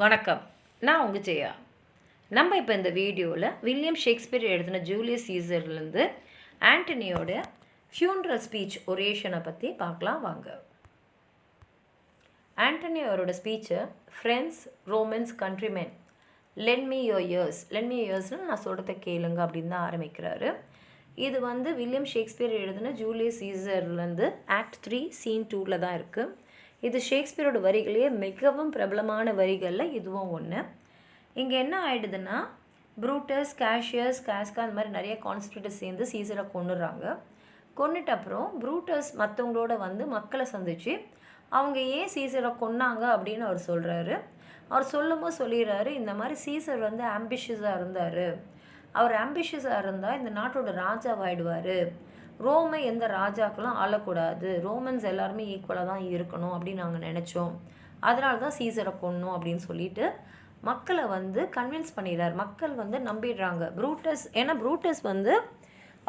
வணக்கம், நான் உங்கள் ஜெயா. நம்ம இப்போ இந்த வீடியோவில் வில்லியம் ஷேக்ஸ்பியர் எழுதின ஜூலியஸ் சீசர்லேருந்து ஆண்டனியோட ஃபியூனரல் ஸ்பீச் ஒரேஷனை பற்றி பார்க்கலாம் வாங்க. ஆண்டனி அவரோட ஸ்பீச்சை friends, Romans, countrymen, lend me your இயர்ஸ்னு நான் சொல்கிறத கேளுங்க அப்படின்னு தான் ஆரம்பிக்கிறாரு. இது வில்லியம் ஷேக்ஸ்பியர் எழுதின ஜூலியஸ் சீசர்லேருந்து ஆக்ட் 3 சீன் 2ல் தான் இருக்குது. இது ஷேக்ஸ்பியரோட வரிகளையே மிகவும் பிரபலமான வரிகளில் இதுவும் ஒன்று. இங்கே என்ன ஆகிடுதுன்னா, ப்ரூட்டஸ், கேஷியஸ், காஸ்கா அந்த மாதிரி நிறைய கான்ஸ்பிரேட்டர்ஸ் சேர்ந்து சீசரை கொண்டுடுறாங்க. கொண்டுட்ட அப்புறம் ப்ரூட்டஸ் மற்றவங்களோட மக்களை சந்தித்து அவங்க ஏன் சீசரை கொன்னாங்க அப்படின்னு அவர் சொல்கிறாரு. அவர் சொல்லும்போது சொல்லிடுறாரு, இந்த மாதிரி சீசர் ஆம்பிஷியஸாக இருந்தார். அவர் ஆம்பிஷியஸாக இருந்தால் இந்த நாட்டோட ராஜாவாயிடுவார். ரோமை எந்த ராஜாக்கெல்லாம் ஆளக்கூடாது, ரோமன்ஸ் எல்லாருமே ஈக்குவலாக தான் இருக்கணும் அப்படின்னு நாங்கள் நினச்சோம். அதனால தான் சீசரை கொன்னோம் அப்படின்னு சொல்லிட்டு மக்களை கன்வின்ஸ் பண்ணிடுறார். மக்கள் நம்பிடுறாங்க ப்ரூட்டஸ். ஏன்னா ப்ரூட்டஸ்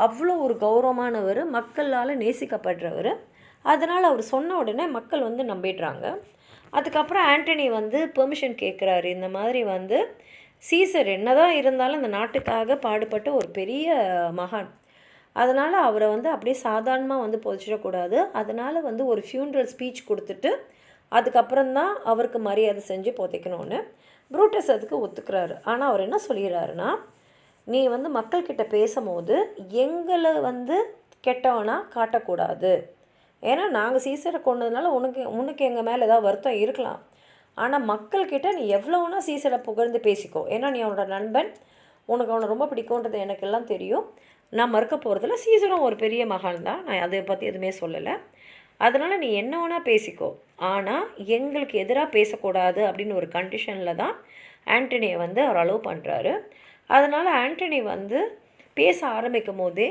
அவ்வளோ ஒரு கௌரவமானவர், மக்களால் நேசிக்கப்படுறவர். அதனால் அவர் சொன்ன உடனே மக்கள் நம்பிடுறாங்க. அதுக்கப்புறம் ஆண்டனி பெர்மிஷன் கேட்குறாரு. இந்த மாதிரி சீசர் என்னதான் இருந்தாலும் இந்த நாட்டுக்காக பாடுபட்ட ஒரு பெரிய மகான். அதனால் அவரை அப்படியே சாதாரணமாக புதைச்சிடக்கூடாது. அதனால் ஒரு ஃபியூனரல் ஸ்பீச் கொடுத்துட்டு அதுக்கப்புறம்தான் அவருக்கு மரியாதை செஞ்சு புதைக்கணும்னு ப்ரூட்டஸ் அதுக்கு ஒத்துக்கிறாரு. ஆனால் அவர் என்ன சொல்லிடுறாருன்னா, நீ மக்கள்கிட்ட பேசும்போது எங்களை கெட்டவனா காட்டக்கூடாது. ஏன்னா நாங்கள் சீசரை கொண்டதுனால உனக்கு எங்கள் மேலே ஏதாவது வருத்தம் இருக்கலாம். ஆனால் மக்கள்கிட்ட நீ எவ்வளோனா சீசரை புகழ்ந்து பேசிக்கோ. ஏன்னா நீ அவனோட நண்பன், உனக்கு அவனை ரொம்ப பிடிக்கும்ன்றது எனக்கெல்லாம் தெரியும். நான் மறுக்க போகிறதில்ல, சீசரும் ஒரு பெரிய மகான் தான், நான் அதை பற்றி எதுவுமே சொல்லலை. அதனால் நீ என்ன வேணால் பேசிக்கோ, ஆனால் எங்களுக்கு எதிராக பேசக்கூடாது அப்படின்னு ஒரு கண்டிஷனில் தான் ஆண்டனியை அவர் அலோவ் பண்ணுறாரு. அதனால் ஆண்டனி பேச ஆரம்பிக்கும் போதே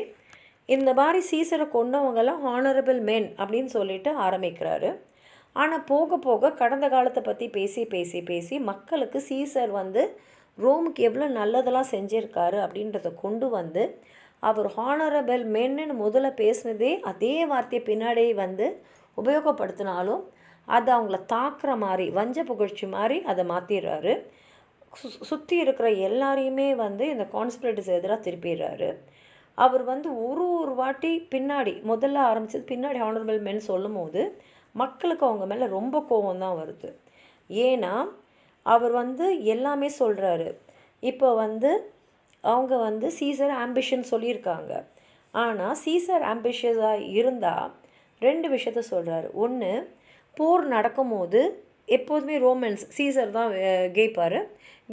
இந்த மாதிரி சீசரை கொண்டவங்கெல்லாம் ஹானரபிள் மென் அப்படின்னு சொல்லிட்டு ஆரம்பிக்கிறாரு. ஆனால் போக போக கடந்த காலத்தை பற்றி பேசி பேசி பேசி மக்களுக்கு சீசர் ரோமுக்கு எவ்வளோ நல்லதெல்லாம் செஞ்சுருக்காரு அப்படின்றத கொண்டு அவர் ஹானரபிள் மென்னு முதல்ல பேசினதே அதே வார்த்தையை பின்னாடி உபயோகப்படுத்தினாலும் அது அவங்கள தாக்குற மாதிரி, வஞ்ச புகழ்ச்சி மாதிரி அதை மாற்றிடுறாரு. சுற்றி இருக்கிற எல்லாரையுமே இந்த கான்ஸ்பிரேட்டர்ஸ் எதிராக திருப்பிடுறாரு. அவர் ஒரு வாட்டி பின்னாடி முதல்ல ஆரம்பித்தது பின்னாடி ஹானரபிள் மென் சொல்லும் போது மக்களுக்கு அவங்க மேலே ரொம்ப கோபம் தான் வருது. ஏன்னா அவர் எல்லாமே சொல்கிறாரு. இப்போ அவங்க சீசர் ஆம்பிஷன் சொல்லியிருக்காங்க. ஆனால் சீசர் ஆம்பிஷியஸாக இருந்தால் 2 விஷயத்த சொல்கிறாரு. ஒன்று, போர் நடக்கும்போது எப்போதுமே ரோமன்ஸ் சீசர் தான் கேட்பார்.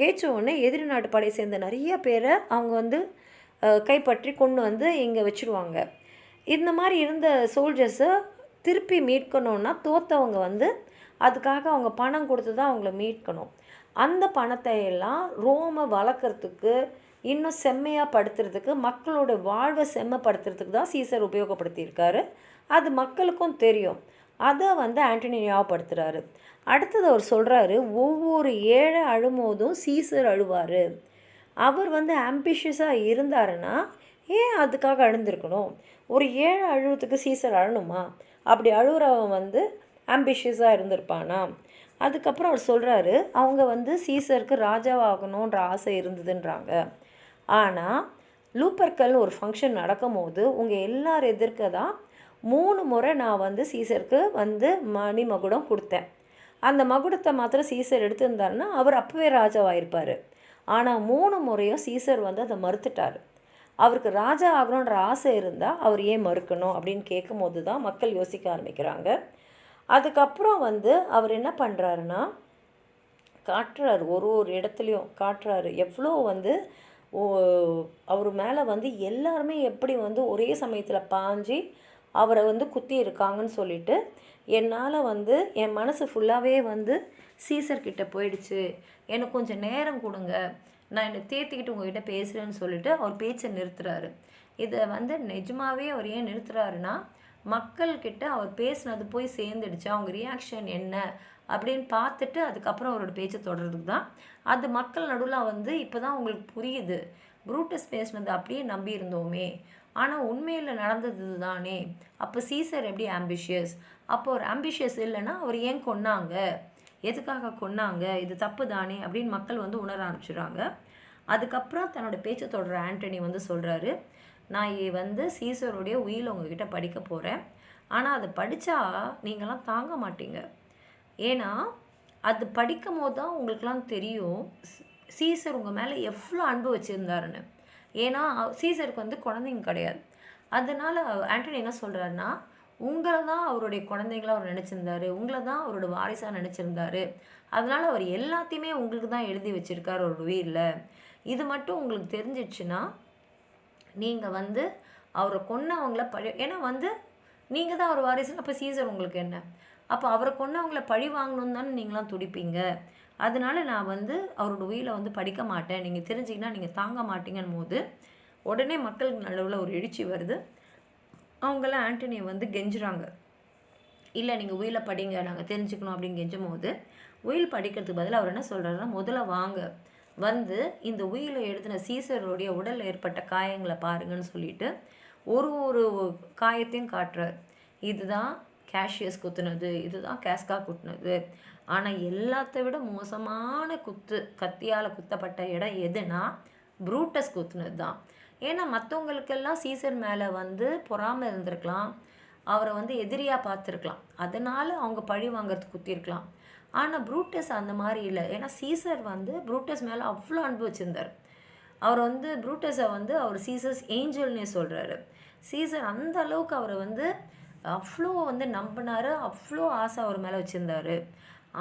கேட்ச உடனே எதிரி நாட்டு படையை சேர்ந்த நிறைய பேரை அவங்க கைப்பற்றி கொண்டு இங்கே வச்சுருவாங்க. இந்த மாதிரி இருந்த சோல்ஜர்ஸை திருப்பி மீட்கணுன்னா தோற்றவங்க அதுக்காக அவங்க பணம் கொடுத்து தான் அவங்கள மீட்கணும். அந்த பணத்தை எல்லாம் ரோமை வளர்க்குறதுக்கு, இன்னும் செம்மையாக படுத்துறதுக்கு, மக்களோட வாழ்வை செம்மைப்படுத்துறதுக்கு தான் சீசர் உபயோகப்படுத்தியிருக்காரு. அது மக்களுக்கும் தெரியும். அதை ஆண்டனி ஞாபகப்படுத்துகிறாரு. அடுத்தது அவர் சொல்கிறாரு, ஒவ்வொரு ஏழை அழும்போதும் சீசர் அழுவார். அவர் ஆம்பிஷியஸாக இருந்தாருன்னா ஏன் அதுக்காக அழுந்திருக்கணும்? ஒரு ஏழை அழுவத்துக்கு சீசர் அழணுமா? அப்படி அழுகிறவன் ஆம்பிஷியஸாக இருந்திருப்பானா? அதுக்கப்புறம் அவர் சொல்கிறாரு, அவங்க சீசருக்கு ராஜாவாகணுன்ற ஆசை இருந்ததுன்றாங்க. ஆனால் லூப்பர்கல்னு ஒரு ஃபங்க்ஷன் நடக்கும் போது உங்கள் எல்லார் எதிர்க்க தான் 3 முறை நான் சீசருக்கு மணிமகுடம் கொடுத்தேன். அந்த மகுடத்தை மாத்திரம் சீசர் எடுத்திருந்தாருன்னா அவர் அப்போவே ராஜாவாயிருப்பார். ஆனால் 3 முறையும் சீசர் அதை மறுத்துட்டார். அவருக்கு ராஜா ஆகணுன்ற ஆசை இருந்தால் அவர் ஏன் மறுக்கணும் அப்படின்னு கேட்கும் போது தான் மக்கள் யோசிக்க ஆரம்பிக்கிறாங்க. அதுக்கப்புறம் அவர் என்ன பண்ணுறாருன்னா, காட்டுறாரு, ஒரு இடத்துலையும் காட்டுறாரு எவ்வளோ அவர் மேலே எல்லாருமே எப்படி ஒரே சமயத்தில் பாஞ்சு அவரை குத்தி இருக்காங்கன்னு சொல்லிட்டு, என்னால் என் மனசு ஃபுல்லாகவே சீசர்கிட்ட போயிடுச்சு, எனக்கு கொஞ்சம் நேரம் கொடுங்க, நான் என்னை தேர்த்திக்கிட்டு உங்கள்கிட்ட பேசுகிறேன்னு சொல்லிட்டு அவர் பேச்சை நிறுத்துறாரு. இதை நிஜமாகவே அவர் ஏன் நிறுத்துறாருன்னா, மக்கள்கிட்ட அவர் பேசினது போய் சேர்ந்துடுச்சு, அவங்க ரியாக்ஷன் என்ன அப்படின்னு பார்த்துட்டு அதுக்கப்புறம் அவரோட பேச்சை தொடர்றதுக்கு தான். அது மக்கள் நடுவில் இப்போ தான் உங்களுக்கு புரியுது, ப்ரூட்டஸ் பேசினது அப்படியே நம்பி இருந்தோமே, ஆனால் உண்மையில் நடந்தது தானே. அப்போ சீசர் எப்படி ஆம்பிஷியஸ்? அப்போ ஒரு ஆம்பிஷியஸ் இல்லைன்னா அவர் ஏன் கொன்னாங்க? எதுக்காக கொன்னாங்க, இது தப்பு தானே அப்படின்னு மக்கள் வந்து உணர ஆரம்பிச்சிடுறாங்க. அதுக்கப்புறம் தன்னோட பேச்சு தொடர ஆண்டனி வந்து சொல்கிறாரு, நான் வந்து சீசருடைய உயில் உங்ககிட்ட படிக்க போகிறேன், ஆனால் அதை படித்தா நீங்களாம் தாங்க மாட்டீங்க. ஏன்னா அது படிக்கும் போது தான் உங்களுக்குலாம் தெரியும் சீசர் உங்கள் மேலே எவ்வளோ அன்பு வச்சுருந்தாருன்னு. ஏன்னா சீசருக்கு வந்து குழந்தைங்க கிடையாது. அதனால் ஆண்டனி என்ன சொல்கிறாருன்னா, உங்களை தான் அவருடைய குழந்தைங்களா அவர் நினச்சிருந்தாரு, உங்களை தான் அவரோட வாரிசாக நினச்சிருந்தாரு. அதனால் அவர் எல்லாத்தையுமே உங்களுக்கு தான் எழுதி வச்சுருக்காரு அவரோட உயிரில். இது மட்டும் உங்களுக்கு தெரிஞ்சிடுச்சுன்னா நீங்கள் வந்து அவரை கொன்னவங்கள ஏன்னா வந்து நீங்கள் தான் அவர் வாரிசு, அப்போ சீசர் உங்களுக்கு என்ன? அப்போ அவரை கொன்னவங்கள பழி வாங்கணுன்னு தானே நீங்களாம் துடிப்பீங்க. அதனால நான் வந்து அவரோட உயிரை வந்து படிக்க மாட்டேன், நீங்கள் தெரிஞ்சிங்கன்னா நீங்கள் தாங்க மாட்டீங்கன்னு போது உடனே மக்களுக்கு நடுவில் ஒரு எழுச்சி வருது. அவங்களாம் ஆண்டனியை வந்து கெஞ்சுறாங்க, இல்லை நீங்கள் உயிரை படிங்க, நாங்கள் தெரிஞ்சுக்கணும் அப்படின்னு கெஞ்சும் போது உயில் படிக்கிறதுக்கு பதில் அவர் என்ன சொல்கிறாருன்னா, முதல்ல வாங்க வந்து இந்த உயிரை எழுதின சீசருடைய உடலில் ஏற்பட்ட காயங்களை பாருங்கன்னு சொல்லிட்டு ஒரு ஒரு காயத்தையும் காட்டுறார். இதுதான் கேஷியஸ் குத்துனது, இதுதான் கேஸ்கா குத்துனது. ஆனால் எல்லாத்த விட மோசமான குத்து, கத்தியால் குத்தப்பட்ட இடம் எதுனா ப்ரூட்டஸ் குத்துனது தான். ஏன்னா மற்றவங்களுக்கெல்லாம் சீசர் மேலே வந்து பொறாமல் இருந்திருக்கலாம், அவரை வந்து எதிரியாக பார்த்துருக்கலாம், அதனால் அவங்க பழி வாங்கிறதுக்கு குத்திருக்கலாம். ஆனால் ப்ரூட்டஸ் அந்த மாதிரி இல்லை. ஏன்னா சீசர் வந்து ப்ரூட்டஸ் மேலே அவ்வளோ அன்பு வச்சுருந்தார். அவர் வந்து ப்ரூட்டஸை வந்து அவர் சீசர்ஸ் ஏஞ்சல்னே சொல்கிறாரு. சீசர் அந்த அளவுக்கு அவரை வந்து அவ்வளோ வந்து நம்பினார், அவ்வளோ ஆசை அவர் மேலே வச்சுருந்தார்.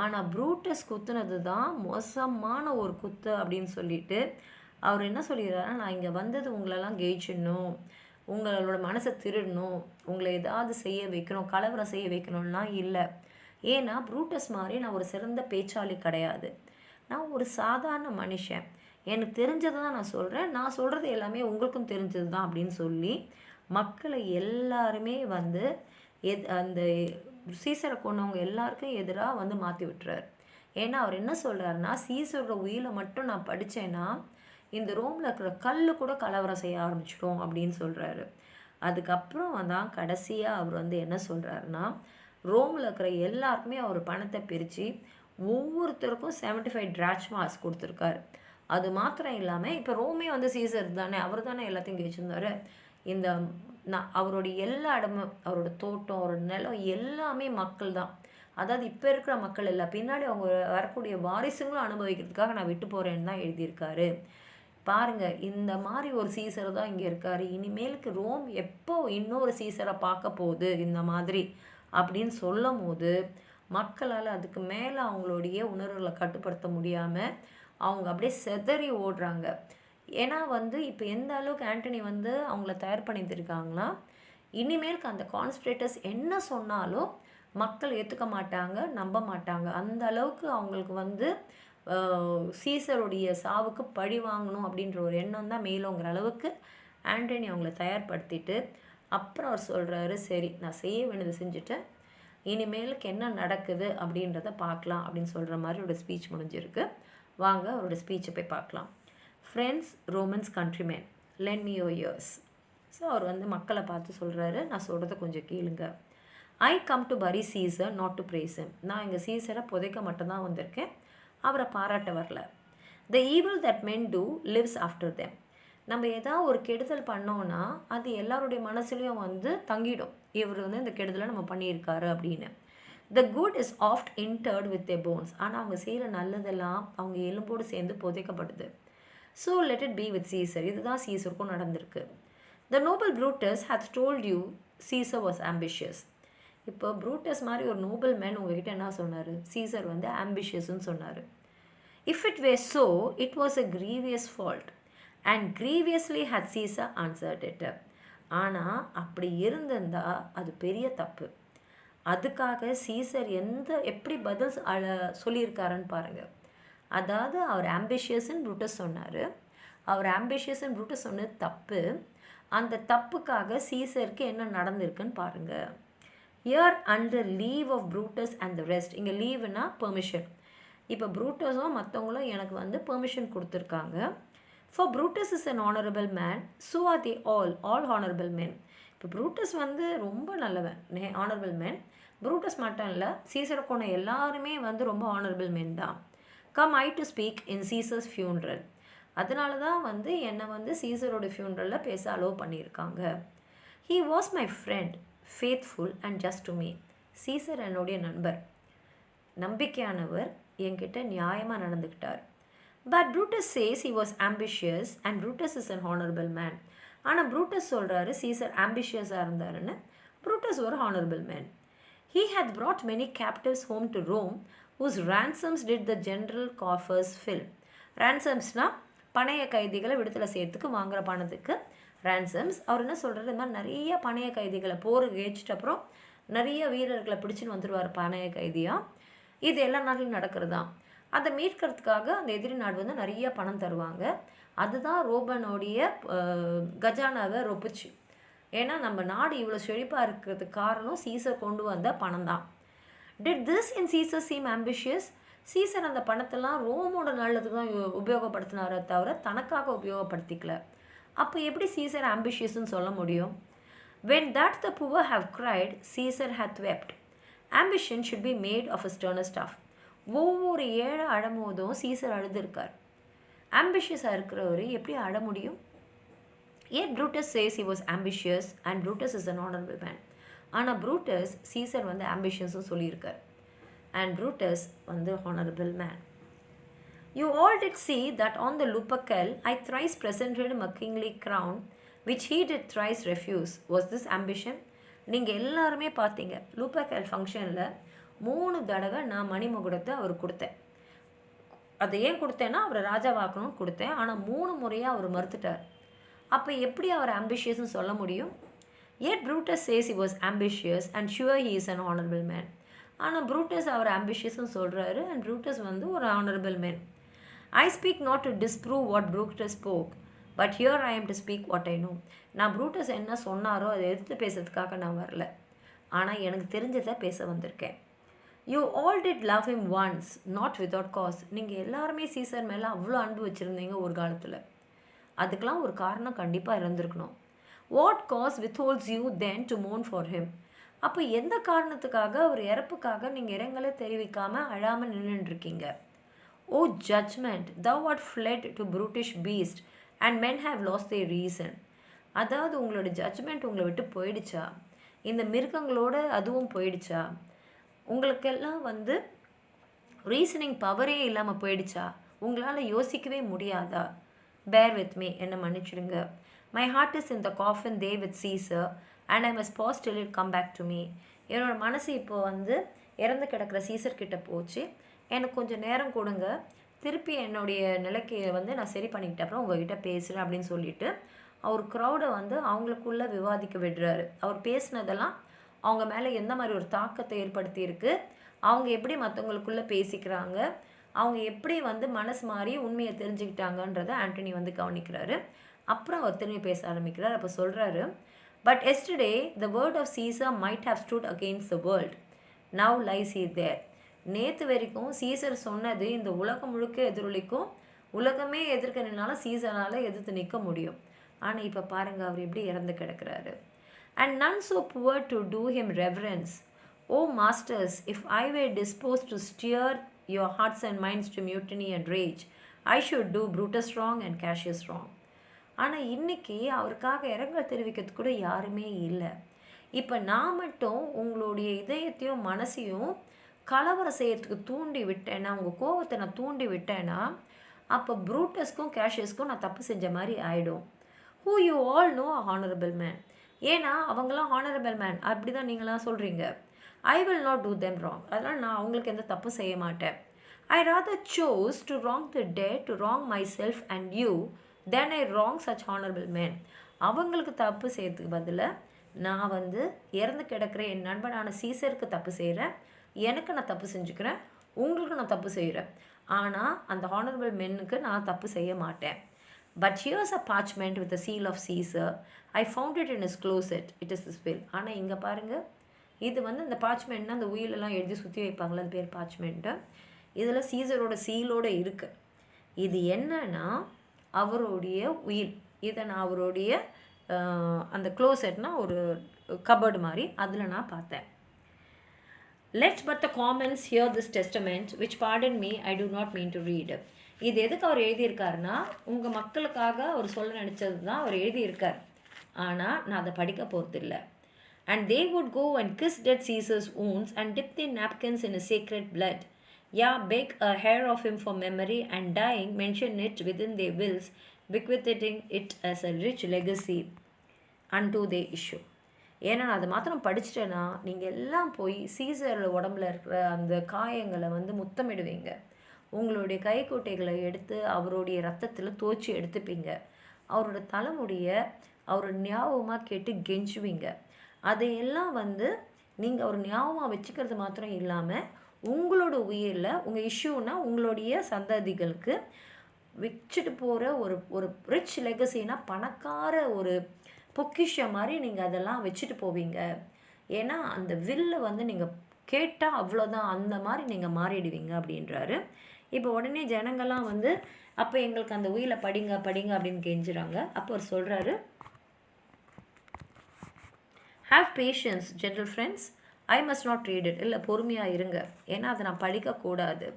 ஆனால் ப்ரூட்டஸ் குத்துனது தான் மோசமான ஒரு குத்து அப்படின்னு சொல்லிட்டு அவர் என்ன சொல்லிடுறாருன்னா, நான் இங்கே வந்தது உங்களெல்லாம் கெயிச்சிடணும், உங்களோட மனசை திருடணும், உங்களை ஏதாவது செய்ய வைக்கணும், கலவரம் செய்ய வைக்கணும்லாம் இல்லை. ஏன்னா ப்ரூட்டஸ் மாதிரி நான் ஒரு சிறந்த பேச்சாளி கிடையாது, நான் ஒரு சாதாரண மனுஷன், எனக்கு தெரிஞ்சதை தான் நான் சொல்கிறேன், நான் சொல்கிறது எல்லாமே உங்களுக்கும் தெரிஞ்சது தான் அப்படின்னு சொல்லி மக்களை எல்லாருமே வந்து அந்த சீசரை கொண்டவங்க எல்லாருக்கும் எதிராக வந்து மாற்றி விட்டுறாரு. ஏன்னா அவர் என்ன சொல்கிறாருன்னா, சீசரோட உயிரை மட்டும் நான் படித்தேன்னா இந்த ரோமில் இருக்கிற கல் கூட கலவரம் செய்ய ஆரம்பிச்சிடும் அப்படின்னு சொல்கிறாரு. அதுக்கப்புறம் தான் கடைசியாக அவர் வந்து என்ன சொல்கிறாருன்னா, ரோமில் இருக்கிற எல்லாருக்குமே அவர் பணத்தை பிரித்து ஒவ்வொருத்தருக்கும் 75 டிராச்மாஸ் கொடுத்துருக்காரு. அது மாத்திரம் இல்லாமல் இப்போ ரோமே வந்து சீசர் தானே, அவர் தானே எல்லாத்தையும் கேச்சிருந்தார். இந்த அவருடைய எல்லா இடமும், அவரோட தோட்டம், அவரோட நிலம் எல்லாமே மக்கள் தான். அதாவது இப்போ இருக்கிற மக்கள் இல்லை, பின்னாடி அவங்க வரக்கூடிய வாரிசுங்களும் அனுபவிக்கிறதுக்காக நான் விட்டு போகிறேன்னு தான் எழுதியிருக்காரு. பாருங்கள், இந்த மாதிரி ஒரு சீசர் தான் இங்கே இருக்கார். இனிமேலுக்கு ரோம் எப்போ இன்னொரு சீசரை பார்க்க போகுது இந்த மாதிரி அப்படின்னு சொல்லும் போது மக்களால் அதுக்கு மேலே அவங்களுடைய உணர்வுகளை கட்டுப்படுத்த முடியாமல் அவங்க அப்படியே செதறி ஓடுறாங்க. ஏன்னா வந்து இப்போ எந்த அளவுக்கு ஆண்டனி வந்து அவங்கள தயார் பண்ணியிருக்காங்கன்னா, இனிமேலுக்கு அந்த கான்ஸ்பிரேட்டர்ஸ் என்ன சொன்னாலும் மக்கள் ஏற்றுக்க மாட்டாங்க, நம்ப மாட்டாங்க. அந்த அளவுக்கு அவங்களுக்கு வந்து சீசருடைய சாவுக்கு பழி வாங்கணும் அப்படின்ற ஒரு எண்ணம் தான் மேலோங்கிற அளவுக்கு ஆண்டனி அவங்கள தயார்படுத்திட்டு அப்புறம் அவர் சொல்கிறாரு, சரி நான் செய்ய வேண்டியதை செஞ்சுட்டேன், இனிமேலுக்கு என்ன நடக்குது அப்படின்றத பார்க்கலாம் அப்படின்னு சொல்கிற மாதிரி ஒரு ஸ்பீச் முடிஞ்சிருக்கு. வாங்க அவரோட ஸ்பீச்சை போய் பார்க்கலாம். Friends, Romans, countrymen, lend me your ears. So அவர் வந்து மக்களை பார்த்து சொல்கிறாரு, நான் சொல்கிறத கொஞ்சம் கேளுங்க. I come to bury Caesar, not to praise him. நான் எங்கள் சீசரை புதைக்க மட்டும்தான் வந்திருக்கேன், அவரை பாராட்ட வரல. The evil that men do lives after them. நம்ம ஏதாவது ஒரு கெடுதல் பண்ணோன்னா அது எல்லாருடைய மனசுலேயும் வந்து தங்கிடும், இவர் வந்து இந்த கெடுதலை நம்ம பண்ணியிருக்காரு அப்படின்னு. The good is oft interred with their bones. ஆனால் அவங்க செய்கிற நல்லதெல்லாம் அவங்க எலும்போடு சேர்ந்து புதைக்கப்படுது. So let it be with Caesar. இதுதான் சீசருக்கும் நடந்திருக்கு. The noble Brutus has told you Caesar was ambitious. இப்போ ப்ரூட்டஸ் மாதிரி ஒரு நோபல் மேன் உங்ககிட்ட என்ன சொன்னார்? சீசர் வந்து ஆம்பிஷியஸ்ன்னு சொன்னார். If it were so it was a grievous fault and grievously hath Caesar answered it. ஆனால் அப்படி இருந்திருந்தால் அது பெரிய தப்பு. அதுக்காக சீசர் எப்படி பதில் சொல்லியிருக்காருன்னு பாருங்கள். அதாவது அவர் ஆம்பிஷியஸ்ன்னு ப்ரூட்டஸ் சொன்னார், அவர் ஆம்பிஷியஸ்ன்னு ப்ரூட்டஸ் சொன்னது தப்பு. அந்த தப்புக்காக சீசருக்கு என்ன நடந்திருக்குன்னு பாருங்கள். Here under leave of Brutus and the rest. இங்கே லீவுனா பெர்மிஷன். இப்போ ப்ரூட்டஸும் மற்றவங்களும் எனக்கு வந்து பெர்மிஷன் கொடுத்துருக்காங்க. For Brutus is an honorable man, so are they all honorable men. இப்போ ப்ரூட்டஸ் வந்து ரொம்ப நல்லவன், honorable men, ப்ரூட்டஸ் மட்டும் இல்லை, சீசரை கொண்ட எல்லாருமே வந்து ரொம்ப ஹானரபிள் மென் தான். Come I to speak in scissors funeral. அதனால தான் வந்து என்னை வந்து சீசரோட ஃபியூனரலில் பேச அலோவ் பண்ணியிருக்காங்க. He was my friend, faithful and just to me. Caesar என்னுடைய நண்பர், நம்பிக்கையானவர், என்கிட்ட நியாயமாக நடந்துக்கிட்டார். But Brutus says he was ambitious and Brutus is an honourable man. ஆனால் ப்ரூட்டஸ் சொல்கிறாரு சீசர் ஆம்பிஷியஸாக இருந்தாருன்னு. ப்ரூட்டஸ் ஒரு honourable man. He had brought many captives home to Rome, whose ransoms did the general coffers fill. Ransoms-na பணைய கைதிகளை விடுதலை செய்யறதுக்கு வாங்குற பணத்துக்கு ransoms. அவர் என்ன சொல்கிறாரு, இந்த மாதிரி நிறைய பணைய கைதிகளை போருக்கு ஜெயிச்சிட்ட அப்புறம் நிறைய வீரர்களை பிடிச்சின்னு வந்துடுவார் பணைய கைதியாக. இது எல்லா நாட்டிலும் நடக்கிறது தான். அதை மீட்கிறதுக்காக அந்த எதிரி நாடு வந்து நிறைய பணம் தருவாங்க. அதுதான் ரோமனுடைய கஜானாவை ரொப்புச்சு. ஏன்னா நம்ம நாடு இவ்வளோ செழிப்பாக இருக்கிறதுக்கு காரணம் சீசர் கொண்டு வந்த பணம் தான். Did this in Caesar seem ambitious? Caesar அந்த பணத்தெல்லாம் ரோமோட நல்லதுக்கு தான் உபயோகப்படுத்தினாரே தவிர தனக்காக உபயோகப்படுத்திக்கல. அப்போ எப்படி சீசர் ஆம்பிஷியஸ்ன்னு சொல்ல முடியும்? When that the poor have cried, Caesar hath wept. Ambition should be made of a sterner stuff. ஒவ்வொரு ஏழை அழம்போதும் சீசர் அழுதுருக்கார். ஆம்பிஷியஸாக இருக்கிறவர் எப்படி அழ முடியும்? Yet Brutus says he was ambitious and Brutus is an honorable man. ஆனால் Brutus Caesar வந்து ஆம்பிஷியஸ்னு சொல்லியிருக்கார். And Brutus வந்து honorable man. You all did see that on the Lupercal I thrice presented him a kingly crown, which he did thrice refuse. Was this ambition? நீங்கள் எல்லாருமே பார்த்தீங்க, லூப்பர்கல் ஃபங்க்ஷனில் 3 தடவை நான் மணிமகுடத்தை அவர் கொடுத்தேன். அதை ஏன் கொடுத்தேன்னா அவரை ராஜாவாக்கணும்னு கொடுத்தேன். ஆனால் 3 முறையாக அவர் மறுத்துட்டார். அப்போ எப்படி அவர் ஆம்பிஷியஸ்னு சொல்ல முடியும்? Yet Brutus says he was ambitious and sure he is an honorable man. ஆனால் ப்ரூட்டஸ் அவர் ஆம்பிஷியஸ்னு சொல்கிறாரு அண்ட் ப்ரூட்டஸ் வந்து ஒரு honorable man. I speak not to disprove what Brutus spoke, but here I am to speak what I know. நான் Brutus என்ன சொன்னாரோ அதை எடுத்து பேசுறதுக்காக நான் வரல, ஆனால் எனக்கு தெரிஞ்சதை பேச வந்திருக்கேன். You all did love him once, not without cause. நீங்கள் எல்லாருமே சீசர் மேலே அவ்வளோ அன்பு வச்சுருந்தீங்க ஒரு காலத்தில். அதுக்கெலாம் ஒரு காரணம் கண்டிப்பாக இருந்திருக்கணும். What cause withholds you then to mourn for him? அப்போ எந்த காரணத்துக்காக அவர் இறப்புக்காக நீங்கள் இரங்கலை தெரிவிக்காமல் அழாமல் நின்றுருக்கீங்க? ஓ judgment, thou art fled to brutish beast and men have lost their reason. அதாவது உங்களோட ஜட்ஜ்மெண்ட் உங்களை விட்டு போயிடுச்சா? இந்த மிருகங்களோட அதுவும் போயிடுச்சா? உங்களுக்கெல்லாம் வந்து ரீசனிங் பவரே இல்லாமல் போயிடுச்சா? உங்களால் யோசிக்கவே முடியாதா? Bear with me, என்னை மன்னிச்சிடுங்க. My heart is in the coffin there with Caesar and I must pause till it come back to me. என்னோட மனசு இப்போ வந்து இறந்து கிடக்கிற சீசர் கிட்ட போச்சு. எனக்கு கொஞ்சம் நேரம் கொடுங்க, திருப்பி என்னுடைய நிலைக்கு வந்து நான் சரி பண்ணிக்கிட்ட அப்புறம் உங்ககிட்ட பேசுகிறேன் அப்படின்னு சொல்லிட்டு அவர் க்ரௌடை வந்து அவங்களுக்குள்ளே விவாதிக்க விடுறாரு. அவர் பேசினதெல்லாம் அவங்க மேலே எந்த மாதிரி ஒரு தாக்கத்தை ஏற்படுத்தியிருக்கு, அவங்க எப்படி மற்றவங்களுக்குள்ளே பேசிக்கிறாங்க, அவங்க எப்படி வந்து மனசு மாறி உண்மையை தெரிஞ்சுக்கிட்டாங்கன்றதை ஆண்டனி வந்து கவனிக்கிறாரு. அப்புறம் அவர் திரும்பி பேச ஆரம்பிக்கிறார். அப்போ சொல்கிறாரு, but yesterday the word of Caesar might have stood against the world, now lies he there. நேற்று வரைக்கும் சீசர் சொன்னது இந்த உலகம் முழுக்க எதிரொலிக்கும், உலகமே எதிர்க்க நின்னாலும் சீசரால் எதிர்த்து நிற்க முடியும். ஆனால் இப்போ பாருங்கள் அவர் எப்படி இறந்து கிடக்கிறாரு. And none so poor to do him reverence. O masters, if I were disposed to steer your hearts and minds to mutiny and rage, I should do Brutus wrong and Cassius wrong. ஆனால் இன்றைக்கி அவருக்காக இரங்கல் தெரிவிக்கிறதுக்கு கூட யாருமே இல்லை. இப்போ நான் மட்டும் உங்களுடைய இதயத்தையும் மனசையும் கலவரம் செய்யறதுக்கு தூண்டி விட்டேன்னா, உங்கள் கோபத்தை நான் தூண்டி விட்டேன்னா, அப்போ ப்ரூட்டஸ்க்கும் கேஷியஸ்க்கும் நான் தப்பு செஞ்ச மாதிரி ஆகிடும். Who you all know a honorable man. ஏன்னா அவங்களாம் ஹானரபிள் மேன் அப்படி தான் நீங்களாம் சொல்கிறீங்க. I will not do them wrong. அதனால் நான் அவங்களுக்கு எந்த தப்பு செய்ய மாட்டேன். I rather chose to wrong the dead, to wrong myself and you, then I wrong such honorable men. அவங்களுக்கு தப்பு செய்யறதுக்கு பதிலாக நான் வந்து இறந்து கிடக்கிற என் நண்பனான சீசருக்கு தப்பு செய்கிறேன், எனக்கு நான் தப்பு செஞ்சுக்கிறேன், உங்களுக்கு நான் தப்பு செய்கிறேன். ஆனால் அந்த ஹானரபிள் மென்னுக்கு நான் தப்பு செய்ய மாட்டேன். But here's a parchment with the seal of Caesar. I found it in his closet. It is his will. ஆனால் இங்கே பாருங்கள், இது வந்து இந்த பார்ச்மெண்ட்னா அந்த உயிலெல்லாம் எழுதி சுற்றி வைப்பாங்களே, அது பேர் பார்ச்மெண்ட்டு. இதில் சீசரோட சீலோடு இருக்குது. இது என்னன்னா அவருடைய உயில். இதை நான் அவருடைய அந்த க்ளோசெட்னா ஒரு கபர்டு மாதிரி அதில் நான் பார்த்தேன். Let but the commons hear this testament, which pardon me, I do not mean to read. இது எதுக்கு அவர் எழுதியிருக்காருன்னா, உங்கள் மக்களுக்காக அவர் சொல்ல நினச்சது தான் அவர் எழுதியிருக்கார். ஆனால் நான் அதை படிக்க போகிறதில்ல. And they would go and kiss dead Caesar's wounds and dip their napkins in his sacred blood. Yeah, beg a hair of him for memory, and dying mention it within their wills, bequeathing it as a rich legacy unto their issue. ஏன்னா நான் அதை மாத்திரம் படிச்சிட்டேன்னா நீங்கள் எல்லாம் போய் Caesar உடம்புல இருக்கிற அந்த காயங்களை வந்து முத்தமிடுவீங்க. உங்களுடைய கைக்குட்டைகளை எடுத்து அவருடைய ரத்தத்தில் தோய்ச்சி எடுத்துப்பீங்க. அவரோட தலைமுடியை அவரோட ஞாபகமாக கேட்டு கெஞ்சுவீங்க. அதையெல்லாம் வந்து நீங்கள் அவர் ஞாபகமாக வச்சுக்கிறது மாத்திரம் இல்லாமல் உங்களோட உயிரில் உங்கள் இஷ்யூனா உங்களுடைய சந்ததிகளுக்கு வச்சுட்டு போகிற ஒரு ரிச் லெகசினா பணக்கார ஒரு பொக்கிஷம் மாதிரி நீங்கள் அதெல்லாம் வச்சுட்டு போவீங்க. ஏன்னா அந்த வில்லை வந்து நீங்கள் கேட்டால் அவ்வளோதான், அந்த மாதிரி நீங்கள் மாறிடுவீங்க அப்படின்றாரு. இப்போ உடனே ஜனங்கள்லாம் வந்து அப்போ எங்களுக்கு அந்த உயிரை படிங்க படிங்க அப்படின்னு கெஞ்சுறாங்க. அப்போ அவர் சொல்கிறாரு, have patience general friends, I must not read it. இல்லை, பொறுமையாக இருங்க, ஏன்னா அதை நான் படிக்கக்கூடாது.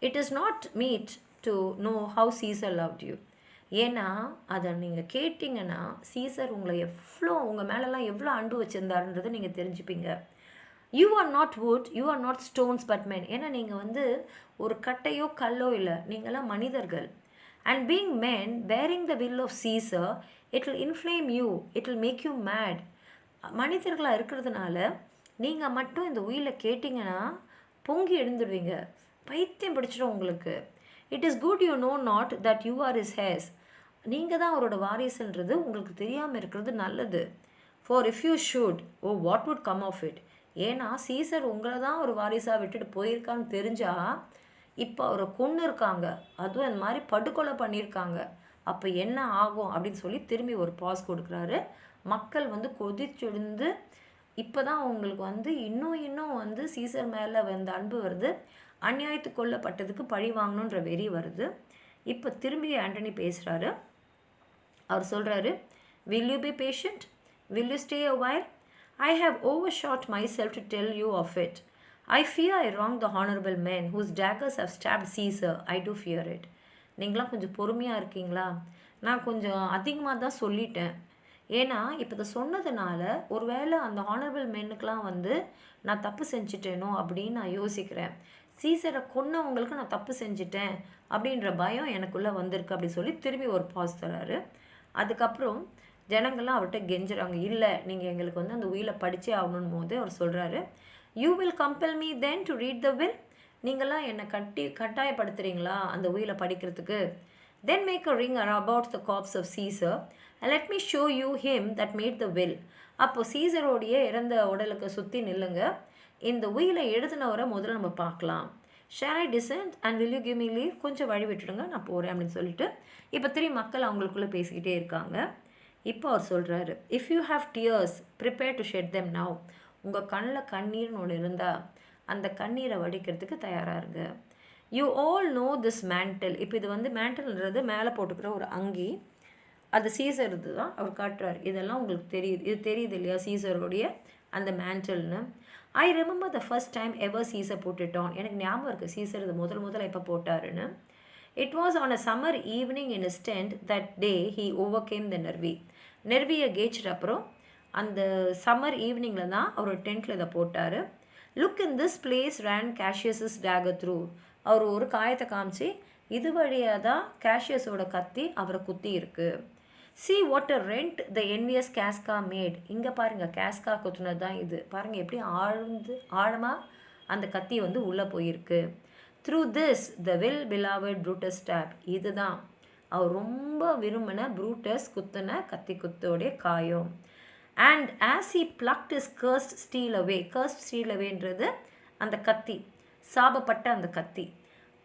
It is not meet to know how Caesar loved you. ஏன்னா அதை நீங்கள் கேட்டிங்கன்னா சீசர் உங்களை எவ்வளோ உங்கள் மேலெலாம் எவ்வளோ அன்பு வச்சுருந்தாருன்றதை நீங்கள் தெரிஞ்சுப்பீங்க. You are not wood, you are not stones but men. ஏன்னா நீங்கள் வந்து ஒரு கட்டையோ கல்லோ இல்லை, நீங்களாம் மனிதர்கள். And being men bearing the will of Caesar, it will inflame you, it will make you mad. மனிதர்களாக இருக்கிறதுனால நீங்கள் மட்டும் இந்த உயிரை கேட்டிங்கன்னா பொங்கி எழுந்துடுவீங்க, பைத்தியம் பிடிச்சிடும் உங்களுக்கு. It is good you know not that you are is heirs. நீங்கள் தான் அவரோட வாரிசுன்றது உங்களுக்கு தெரியாமல் இருக்கிறது நல்லது. For if you should, O what would come of it. ஏன்னா சீசர் உங்களை தான் ஒரு வாரிசாக விட்டுட்டு போயிருக்கான்னு தெரிஞ்சால் இப்போ அவரை கொன்று இருக்காங்க, அதுவும் இந்த மாதிரி படுகொலை பண்ணியிருக்காங்க, அப்போ என்ன ஆகும் அப்படின்னு சொல்லி திரும்பி ஒரு பாஸ் கொடுக்குறாரு. மக்கள் வந்து கொதிச்செழுந்து இப்போ தான் அவங்களுக்கு வந்து இன்னும் வந்து சீசர் மேலே வந்து அன்பு வருது, அநியாயத்து கொல்லப்பட்டதுக்கு பழி வாங்கணுன்ற வெறி வருது. இப்போ திரும்பி ஆண்டனி பேசுகிறாரு. அவர் சொல்கிறாரு, will you B patient, will you stay a while? I have overshot myself to tell you of it. I fear I wrong the honorable men whose daggers have stabbed Caesar. I do fear it. நீங்களாம் கொஞ்சம் பொறுமையாக இருக்கீங்களா? நான் கொஞ்சம் அதிகமாக தான் சொல்லிட்டேன். ஏன்னா இப்போ இதை சொன்னதுனால ஒருவேளை அந்த ஹானரபிள் மென்னுக்கெலாம் வந்து நான் தப்பு செஞ்சுட்டேனோ அப்படின்னு நான் யோசிக்கிறேன். சீசரை கொன்னவங்களுக்கு நான் தப்பு செஞ்சுட்டேன் அப்படின்ற பயம் எனக்குள்ளே வந்திருக்கு அப்படி சொல்லி திரும்பி ஒரு பாஸ் தராரு. அதுக்கப்புறம் ஜனங்கள்லாம் அவர்கிட்ட கெஞ்சுறாங்க, இல்லை நீங்கள் எங்களுக்கு வந்து அந்த உயிரை படித்தே ஆகணும் போது அவர் சொல்கிறாரு, you will compel me then to read the will. நீங்களாம் என்னை கட்டாயப்படுத்துகிறீங்களா அந்த உயிரை படிக்கிறதுக்கு? Then make a ring about the corpse of Caesar and let me show you him that made the will. அப்போ சீசரோடைய இறந்த உடலுக்கு சுற்றி நில்லுங்க, இந்த உயிரை எழுதினவரை முதல்ல நம்ம பார்க்கலாம். Share I dissent and will you give me leave? கொஞ்சம் வழி விட்டுடுங்க, நான் போகிறேன் அப்படின்னு சொல்லிட்டு இப்போ திரும்பி மக்கள் அவங்களுக்குள்ளே பேசிக்கிட்டே இருக்காங்க. இப்போ அவர் சொல்கிறாரு, if you have tears prepare to shed them now. உங்கள் கண்ணில் கண்ணீர்னு ஒன்று இருந்தால் அந்த கண்ணீரை வடிக்கிறதுக்கு தயாராக இருங்க. You all know this mantle. இப்போ இது வந்து மேண்டல்ன்றது மேலே போட்டுக்கிற ஒரு அங்கி, அது சீசர் இது தான் அவர் காட்டுறார். இதெல்லாம் உங்களுக்கு தெரியுது, இது தெரியுது இல்லையா சீசருடைய அந்த மேண்டல்னு. I remember the first time ever Caesar போட்டுட்டோம். எனக்கு ஞாபகம் இருக்குது சீசர் இது முதல்ல எப்போ போட்டாருன்னு. It was on a summer evening in his tent that day he overcame the nervi. நெர்வியை கேச்சிட்டு அப்புறம் அந்த சம்மர் ஈவினிங்கில் தான் அவர் டென்ட்டில் இதை போட்டார். Look in this place ran Cassius's dagger through. அவர் ஒரு காயத்தை காமிச்சு இது வழியாக தான் கேஷியஸோட கத்தி அவரை குத்தி இருக்கு. See what a rent the envious Casca made. இங்கே பாருங்கள், கேஸ்கா குத்துனது தான் இது. பாருங்கள் எப்படி ஆழமாக அந்த கத்தி வந்து உள்ளே போயிருக்கு. Through this the well beloved Brutus stabbed. இதுதான் அவர் ரொம்ப விரும்பின ப்ரூட்டஸ் குத்தின கத்தி குத்தோடைய காயம். And as he plucked his cursed steel away. cursed steel awayன்றது அந்த கத்தி, சாபப்பட்ட அந்த கத்தி.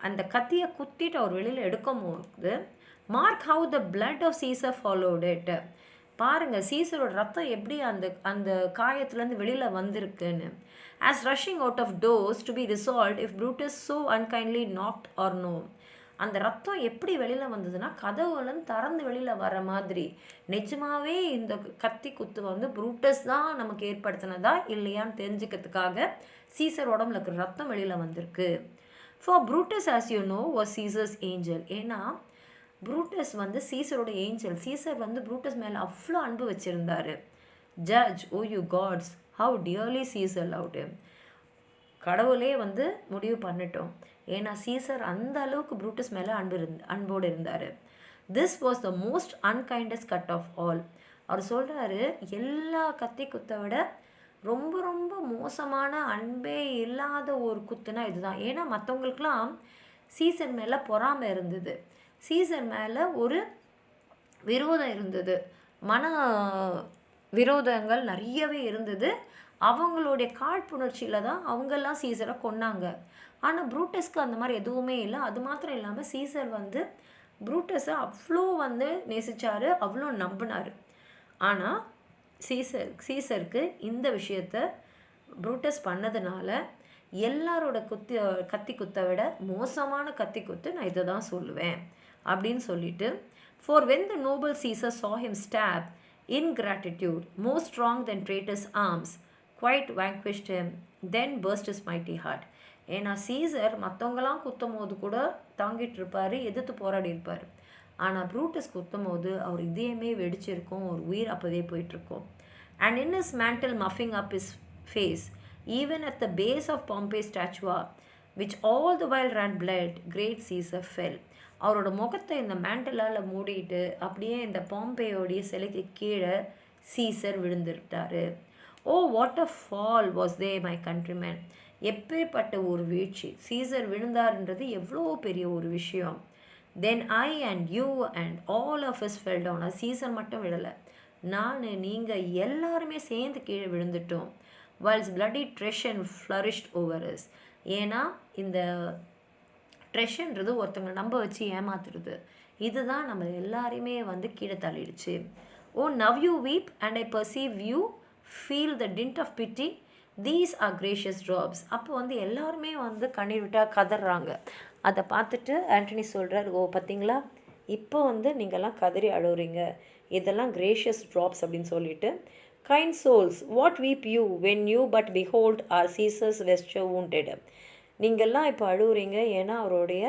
அந்த கத்தியை குத்திட்டு அவர் வெளியில் எடுக்கும் போது mark how the blood of Caesar followed it. பாருங்கள் சீசரோட ரத்தம் எப்படி அந்த காயத்துலேருந்து வெளியில் வந்திருக்குன்னு. As rushing out of doors to be resolved if Brutus so unkindly knocked or no. அந்த ரத்தம் எப்படி வெளியில் வந்ததுன்னா கதவுலன்னு திறந்து வெளியில் வர மாதிரி. நிஜமாவே இந்த கத்தி குத்து வந்து ப்ரூட்டஸ் தான் நமக்கு ஏற்படுத்தினதா இல்லையான்னு தெரிஞ்சுக்கிறதுக்காக சீசர் உடம்புல இருக்கிற ரத்தம் வெளியில் வந்திருக்கு. For Brutus as you know was Caesar's angel. ஏன்னா ப்ரூட்டஸ் வந்து சீசரோட ஏஞ்சல். சீசர் வந்து ப்ரூட்டஸ் மேலே அவ்வளோ அன்பு வச்சுருந்தாரு. Judge O you gods how dearly Caesar loved him. கடவுளே வந்து முடிவு பண்ணட்டும், ஏன்னா சீசர் அந்த அளவுக்கு ப்ரூட்டஸ் மேலே அன்போடு இருந்தார். This was the most unkindest cut of all. அவர் சொல்கிறாரு, எல்லா கத்தி குத்தை விட ரொம்ப ரொம்ப மோசமான அன்பே இல்லாத ஒரு குத்துனா இதுதான். ஏன்னா மற்றவங்களுக்கெல்லாம் சீசர் மேலே பொறாமை இருந்தது, சீசர் மேலே ஒரு விரோதம் இருந்தது, மன விரோதங்கள் நிறையவே இருந்தது. அவங்களுடைய காழ்ப்புணர்ச்சியில் தான் அவங்கெல்லாம் சீசரை கொன்னாங்க. ஆனால் ப்ரூட்டஸ்க்கு அந்த மாதிரி எதுவுமே இல்லை. அது மாத்திரம் இல்லாமல் சீசர் வந்து ப்ரூட்டஸை அவ்வளோ வந்து நேசித்தார், அவ்வளோ நம்பினார். ஆனால் சீசருக்கு இந்த விஷயத்த ப்ரூட்டஸ் பண்ணதுனால எல்லாரோட கத்தி குத்தை விட மோசமான கத்தி குத்து நான் இதை தான் சொல்லுவேன் அப்படின்னு சொல்லிட்டு, for when the noble Caesar saw him stab ingratitude more strong than traitor's arms quite vanquished him, then burst his mighty heart. ஏன்னா சீசர் மற்றவங்களாம் குத்தும் போது கூட தாங்கிட்டு இருப்பார், எதிர்த்து போராடி இருப்பார். ஆனால் ப்ரூட்டஸ் குத்தும் போது அவர் இதயமே வெடிச்சிருக்கும், ஒரு உயிர் அப்போவே போயிட்டுருக்கும். And in his mantle muffing up his face, even at the base of Pompey's statua, which all the while ran blood, great Caesar fell. அவரோட முகத்தை இந்த மேண்டலால் மூடிட்டு அப்படியே இந்த பாம்பேயோடைய சிலைக்கு கீழே சீசர் விழுந்துட்டார். O what a fall was there my countrymen. எப்பேற்பட்ட ஒரு வீழ்ச்சி, சீசர் விழுந்தார்ன்றது எவ்வளோ பெரிய ஒரு விஷயம். Then I and you and all of us fell down. அது சீசர் மட்டும் விடலை, நான் நீங்கள் எல்லாருமே சேர்ந்து கீழே விழுந்துட்டோம். whilst bloody treason flourished over us. ஏன்னா இந்த ட்ரெஷன்றது ஒருத்தவங்க நம்ப வச்சு ஏமாத்துறது, இதுதான் நம்ம எல்லாரையுமே வந்து கீழே தள்ளிடுச்சு. O now you weep and I perceive you feel the dint of pity, these are gracious drops. அப்போ வந்து எல்லாருமே வந்து கண்ணீர் விட்டால் கதறாங்க. அதை பார்த்துட்டு ஆண்டனி சொல்கிறார், ஓ பார்த்தீங்களா இப்போ வந்து நீங்கள்லாம் கதறி அழுவுறீங்க, இதெல்லாம் கிரேஷியஸ் ட்ராப்ஸ் அப்படின்னு சொல்லிட்டு, kind souls what weep you when you but behold our Caesar's vesture wounded. நீங்கள்லாம் இப்போ அழுவுறீங்க ஏன்னா அவருடைய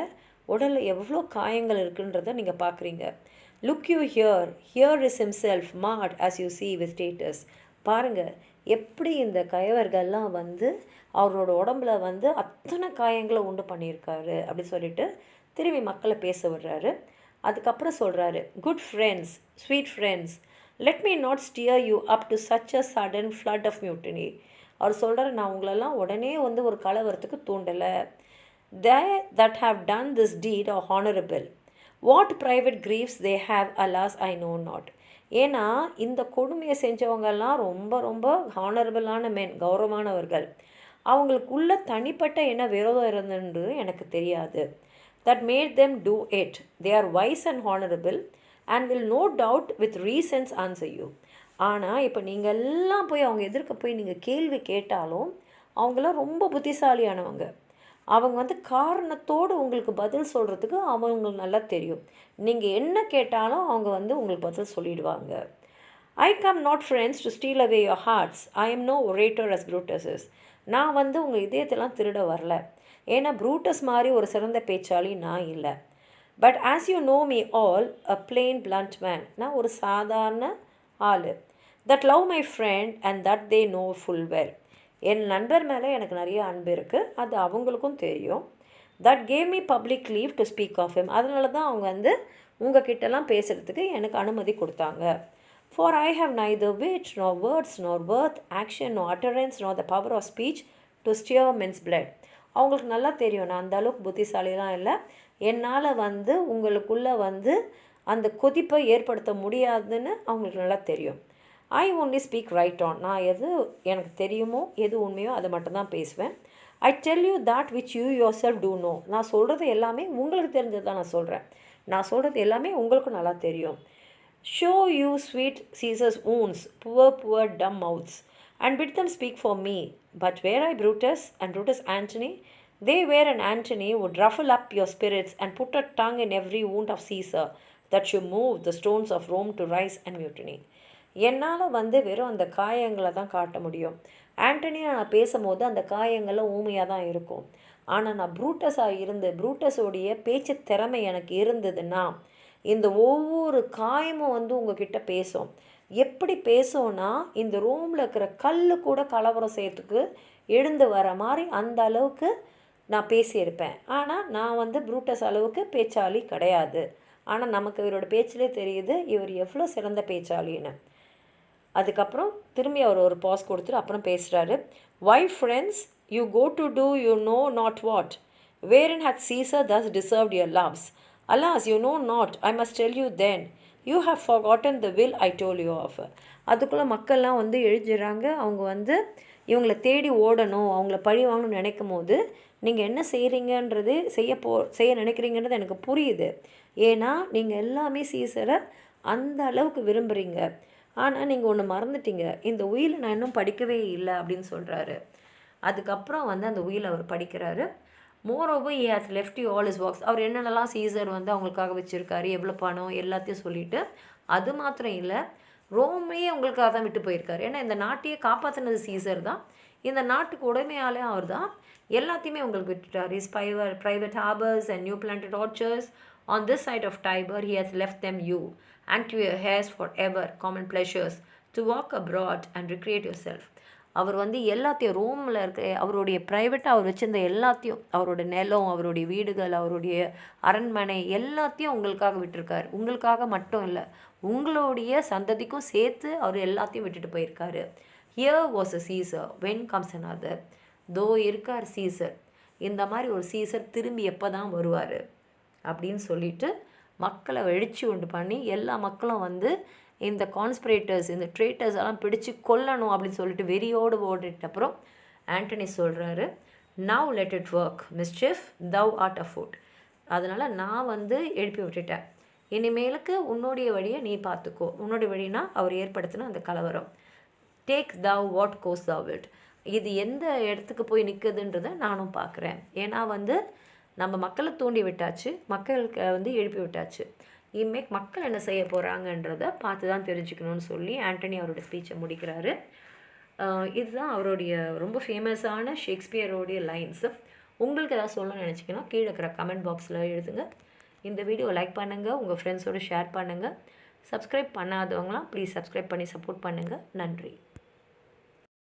உடலில் எவ்வளோ காயங்கள் இருக்குன்றதை நீங்கள் பார்க்குறீங்க. Look you here is himself mart as you see with status. பாருங்கள் எப்படி இந்த கயவர்கள்லாம் வந்து அவரோட உடம்புல வந்து அத்தனை காயங்களை உண்டு பண்ணியிருக்காரு அப்படின்னு சொல்லிட்டு திரும்பி மக்களை பேச விடுறாரு. அதுக்கப்புறம் சொல்கிறாரு, good friends, sweet friends, let me not stir you up to such a sudden flood of mutiny. அவர் சொல்கிறார், நான் உங்களெல்லாம் உடனே வந்து ஒரு கலவரத்துக்கு தூண்டலை. they that have done this deed are honorable. what private griefs they have, alas I know not. ஏன்னா இந்த கொடுமையை செஞ்சவங்கெல்லாம் ரொம்ப ரொம்ப ஹானரபிளான மென், கௌரவமானவர்கள். அவங்களுக்குள்ள தனிப்பட்ட என்ன விரோதம் இருந்தது எனக்கு தெரியாது. that made them do it. they are wise and honorable and will no doubt with reasons answer you. ஆனால் இப்போ நீங்கள் எல்லாம் போய் அவங்க எதிர்க்க போய் நீங்கள் கேள்வி கேட்டாலும் அவங்களாம் ரொம்ப புத்திசாலியானவங்க. அவங்க வந்து காரணத்தோடு உங்களுக்கு பதில் சொல்கிறதுக்கு அவங்களுக்கு நல்லா தெரியும். நீங்கள் என்ன கேட்டாலும் அவங்க வந்து உங்களுக்கு பதில் சொல்லிடுவாங்க. I come not friends to steal away your hearts, I am no orator as Brutus is. நான் வந்து உங்கள் இதயத்தெல்லாம் திருட வரல, ஏன்னா ப்ரூட்டஸ் மாதிரி ஒரு சிறந்த பேச்சாளி நான் இல்லை. But as you know me all a plain blunt man. நான் ஒரு சாதாரண ஆள். That love my friend and that they know full well. என் நண்பர் மேலே எனக்கு நிறைய அன்பு இருக்குது, அது அவங்களுக்கும் தெரியும். That gave me public leave to speak of him. அதனால தான் அவங்க வந்து உங்கள் கிட்டலாம் பேசுகிறதுக்கு எனக்கு அனுமதி கொடுத்தாங்க. For I have neither wit nor words nor worth action nor utterance nor the power of speech to stir men's blood. அவங்களுக்கு நல்லா தெரியும் நான் அந்த அளவுக்கு புத்திசாலிலாம் இல்லை, என்னால் வந்து உங்களுக்குள்ளே வந்து அந்த கொதிப்பை ஏற்படுத்த முடியாதுன்னு அவங்களுக்கு நல்லா தெரியும். I only speak right on. நான் எது எனக்கு தெரியுமோ எது உண்மையோ அதை மட்டும்தான் பேசுவேன். I tell you that which you yourself do know. நான் சொல்கிறது எல்லாமே உங்களுக்கு தெரிஞ்சது தான் நான் சொல்கிறேன். நான் சொல்கிறது எல்லாமே உங்களுக்கும் நல்லா தெரியும். Show you sweet scissors wounds, poor dumb mouths, and bid them speak for me. But were I Brutus and Brutus Antony, they were an Antony would ruffle up your spirits and put a tongue in every wound of Caesar, that should move the stones of Rome to rise and mutiny. என்னால் வந்து வெறும் அந்த காயங்களை தான் காட்ட முடியும். ஆண்டனியை நான் பேசும்போது அந்த காயங்கள்லாம் ஊமையாக தான் இருக்கும். ஆனால் நான் ப்ரூட்டஸோடைய பேச்சு திறமை எனக்கு இருந்ததுன்னா இந்த ஒவ்வொரு காயமும் வந்து உங்ககிட்ட பேசும். எப்படி பேசும்னா இந்த ரோமில் இருக்கிற கல் கூட கலவரம் செய்யறதுக்கு எழுந்து வர மாதிரி அந்த அளவுக்கு நான் பேசியிருப்பேன். ஆனால் நான் வந்து ப்ரூட்டஸ் அளவுக்கு பேச்சாளி கிடையாது. ஆனால் நமக்கு இவரோட பேச்சிலே தெரியுது இவர் எவ்வளோ சிறந்த பேச்சாளின்னு. அதுக்கப்புறம் திரும்பி அவர் ஒரு பாஸ் கொடுத்துட்டு அப்புறம் பேசுகிறாரு. Why friends you go to do you know not what wherein hath Caesar thus deserved your loves alas you know not I must tell you then you have forgotten the will I told you of. அதுக்குள்ளே மக்கள்லாம் வந்து எழுதிடுறாங்க. அவங்க வந்து இவங்களை தேடி ஓடணும், அவங்கள பழி வாங்கணும்னு நினைக்கும் போது நீங்கள் என்ன செய்கிறீங்கன்றது செய்ய நினைக்கிறீங்கன்றது எனக்கு புரியுது. ஏன்னா நீங்கள் எல்லாமே சீசரை அந்த அளவுக்கு விரும்புகிறீங்க. ஆனால் நீங்கள் ஒன்று மறந்துட்டீங்க, இந்த உயிலை நான் இன்னும் படிக்கவே இல்லை அப்படின்னு சொல்கிறாரு. அதுக்கப்புறம் வந்து அந்த உயிலை அவர் படிக்கிறாரு. Moreover he has left you all his works. அவர் என்னென்னலாம் சீசர் வந்து அவங்களுக்காக வச்சுருக்காரு, எவ்வளோ பணம் எல்லாத்தையும் சொல்லிவிட்டு, அது மாத்திரம் இல்லை ரோமையே உங்களுக்காக தான் விட்டு போயிருக்காரு. ஏன்னா இந்த நாட்டையே காப்பாற்றினது சீசர் தான், இந்த நாட்டுக்கு உடைமையாலே அவர் தான். எல்லாத்தையுமே உங்களுக்கு விட்டுட்டார். Is private harbors and new planted orchards on this side of Tiber he has left them you and to your heirs forever common pleasures to walk abroad and recreate yourself. அவர் வந்து எல்லாத்தையும் ரோமில் இருக்க அவருடைய ப்ரைவேட்டாக அவர் வச்சுருந்த எல்லாத்தையும், அவரோட நிலம், அவருடைய வீடுகள், அவருடைய அரண்மனை எல்லாத்தையும் உங்களுக்காக விட்டுருக்காரு. உங்களுக்காக மட்டும் இல்லை, உங்களுடைய சந்ததிக்கும் சேர்த்து அவர் எல்லாத்தையும் விட்டுட்டு போயிருக்காரு. Here was a Caesar, when comes another. தோ இருக்கார் சீசர், இந்த மாதிரி ஒரு சீசர் திரும்பி எப்போ தான் வருவார் அப்படின்னு சொல்லிட்டு மக்களை எழுச்சி உண்டு பண்ணி எல்லா மக்களும் வந்து இந்த கான்ஸ்பிரேட்டர்ஸ், இந்த ட்ரேட்டர்ஸ் எல்லாம் பிடிச்சி கொல்லணும் அப்படின்னு சொல்லிட்டு வெறியோடு ஓடிட்டப்புறம் ஆண்டனி சொல்கிறாரு, now let it work mischief thou art afoot. அதனால் நான் வந்து எழுப்பி விட்டுட்டேன், இனிமேலுக்கு உன்னுடைய வழியை நீ பார்த்துக்கோ. உன்னுடைய வழினா அவர் ஏற்படுத்தின அந்த கலவரம். Take thou what course thou wilt. இது எந்த இடத்துக்கு போய் நிற்குதுன்றதை நானும் பார்க்குறேன். ஏன்னா வந்து நம்ம மக்களை தூண்டி விட்டாச்சு, மக்களுக்கு வந்து எழுப்பி விட்டாச்சு. இனிமேல் மக்கள் என்ன செய்ய போகிறாங்கன்றதை பார்த்து தான் தெரிஞ்சுக்கணும்னு சொல்லி ஆண்டனி அவரோட ஸ்பீச்சை முடிக்கிறாரு. இதுதான் அவருடைய ரொம்ப ஃபேமஸான ஷேக்ஸ்பியரோடைய லைன்ஸு. உங்களுக்கு ஏதாவது சொல்லணும்னு நினச்சிங்கன்னா கீழே இருக்கிற கமெண்ட் பாக்ஸில் எழுதுங்க. இந்த வீடியோ லைக் பண்ணுங்கள், உங்கள் ஃப்ரெண்ட்ஸோடு ஷேர் பண்ணுங்கள். சப்ஸ்கிரைப் பண்ணாதவங்களாம் ப்ளீஸ் சப்ஸ்கிரைப் பண்ணி சப்போர்ட் பண்ணுங்கள். நன்றி.